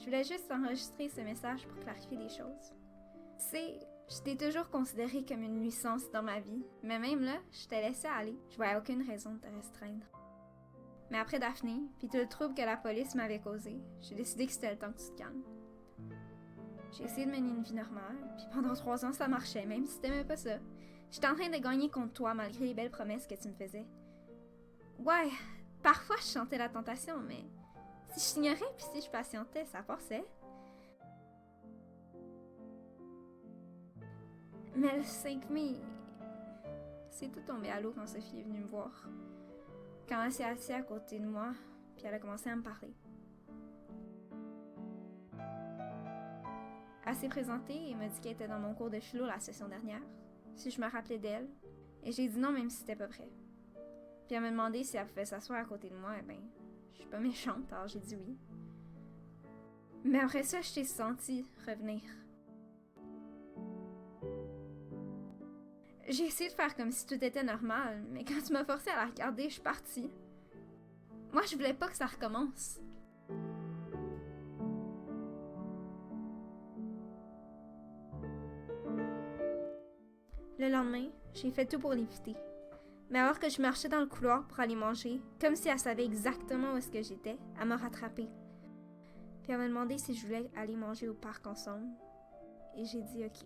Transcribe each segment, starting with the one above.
Je voulais juste enregistrer ce message pour clarifier les choses. Tu sais, je t'ai toujours considéré comme une nuisance dans ma vie, mais même là, je t'ai laissé aller. Je voyais aucune raison de te restreindre. Mais après Daphné, puis tout le trouble que la police m'avait causé, j'ai décidé que c'était le temps que tu te calmes. J'ai essayé de mener une vie normale, puis pendant 3 ans ça marchait, même si t'aimais pas ça. J'étais en train de gagner contre toi malgré les belles promesses que tu me faisais. Ouais, parfois je sentais la tentation, mais si je t'ignorais puis si je patientais, ça passait. Mais le 5 mai, c'est tout tombé à l'eau quand Sophie est venue me voir. Quand elle s'est assise à côté de moi, puis elle a commencé à me parler. Elle s'est présentée et m'a dit qu'elle était dans mon cours de philo la session dernière, si je me rappelais d'elle, et j'ai dit non même si c'était pas vrai. Puis elle m'a demandé si elle pouvait s'asseoir à côté de moi, et je suis pas méchante, alors j'ai dit oui. Mais après ça, je t'ai senti revenir. J'ai essayé de faire comme si tout était normal, mais quand tu m'as forcé à la regarder, je suis partie. Moi, je voulais pas que ça recommence. Le lendemain, j'ai fait tout pour l'éviter. Mais alors que je marchais dans le couloir pour aller manger, comme si elle savait exactement où est-ce que j'étais, elle m'a rattrapée. Puis elle m'a demandé si je voulais aller manger au parc ensemble. Et j'ai dit OK.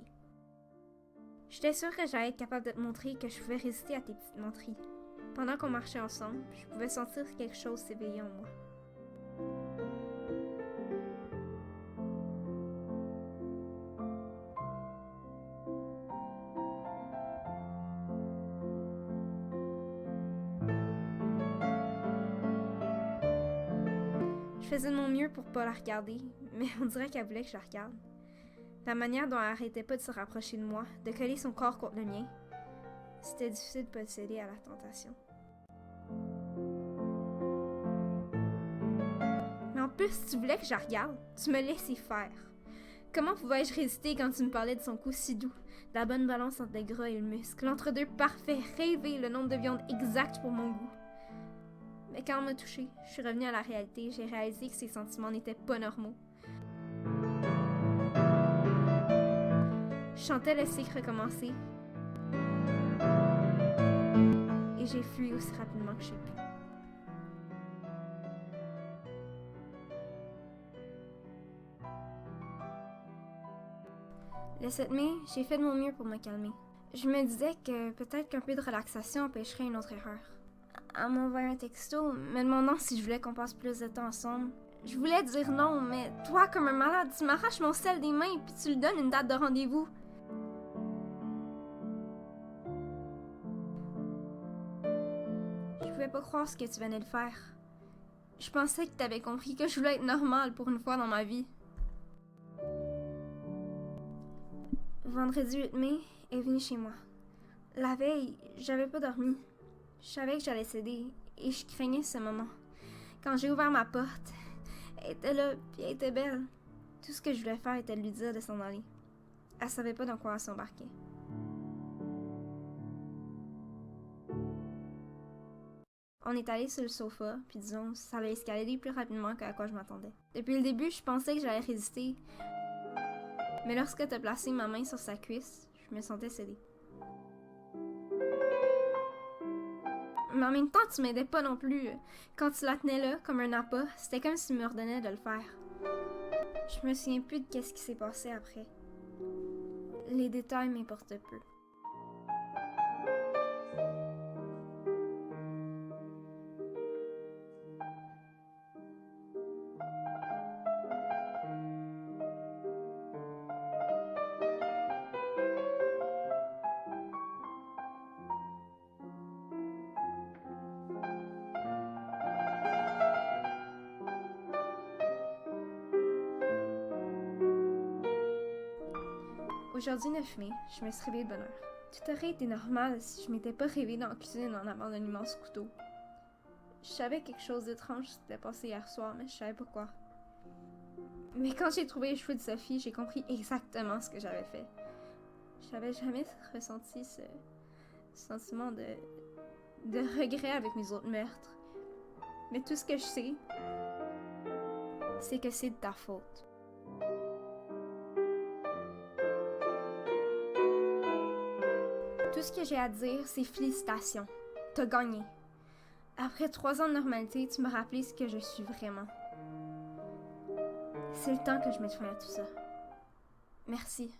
J'étais sûre que j'allais être capable de te montrer que je pouvais résister à tes petites menteries. Pendant qu'on marchait ensemble, je pouvais sentir quelque chose s'éveiller en moi. Je faisais de mon mieux pour pas la regarder, mais on dirait qu'elle voulait que je la regarde. La manière dont elle arrêtait pas de se rapprocher de moi, de coller son corps contre le mien, c'était difficile de pas céder à la tentation. Mais en plus, tu voulais que je la regarde, tu me laissais faire. Comment pouvais-je résister quand tu me parlais de son cou si doux, de la bonne balance entre le gras et le muscle, l'entre-deux parfait, rêvé, le nombre de viande exact pour mon goût? Mais quand on m'a touchée, je suis revenue à la réalité, j'ai réalisé que ces sentiments n'étaient pas normaux. Je chantais le cycle recommencer. Et j'ai fui aussi rapidement que j'ai pu. Le 7 mai, j'ai fait de mon mieux pour me calmer. Je me disais que peut-être qu'un peu de relaxation empêcherait une autre erreur. Elle m'a envoyé un texto me demandant si je voulais qu'on passe plus de temps ensemble. Je voulais dire non, mais toi, comme un malade, tu m'arraches mon sel des mains puis tu lui donnes une date de rendez-vous. Je pouvais pas croire ce que tu venais de faire. Je pensais que t'avais compris que je voulais être normale pour une fois dans ma vie. Vendredi 8 mai, elle est venue chez moi. La veille, j'avais pas dormi. Je savais que j'allais céder et je craignais ce moment. Quand j'ai ouvert ma porte, elle était là, puis elle était belle. Tout ce que je voulais faire était de lui dire de s'en aller. Elle savait pas dans quoi elle s'embarquait. On est allé sur le sofa, puis disons, ça allait escalader plus rapidement qu'à quoi je m'attendais. Depuis le début, je pensais que j'allais résister. Mais lorsque t'as placé ma main sur sa cuisse, je me sentais céder. Mais en même temps, tu m'aidais pas non plus. Quand tu la tenais là, comme un appât, c'était comme si tu me ordonnais de le faire. Je me souviens plus de qu'est-ce qui s'est passé après. Les détails m'importent peu. Aujourd'hui 9 mai, je me suis réveillée de bonne heure. Tout aurait été normal si je m'étais pas réveillée dans la cuisine en avant d'un immense couteau. Je savais que quelque chose d'étrange s'était passé hier soir, mais je savais pas quoi. Mais quand j'ai trouvé les cheveux de Sophie, j'ai compris exactement ce que j'avais fait. J'avais jamais ressenti ce sentiment de regret avec mes autres meurtres. Mais tout ce que je sais, c'est que c'est de ta faute. Tout ce que j'ai à dire, c'est félicitations. T'as gagné. Après 3 ans de normalité, tu m'as rappelé ce que je suis vraiment. C'est le temps que je mette fin à tout ça. Merci.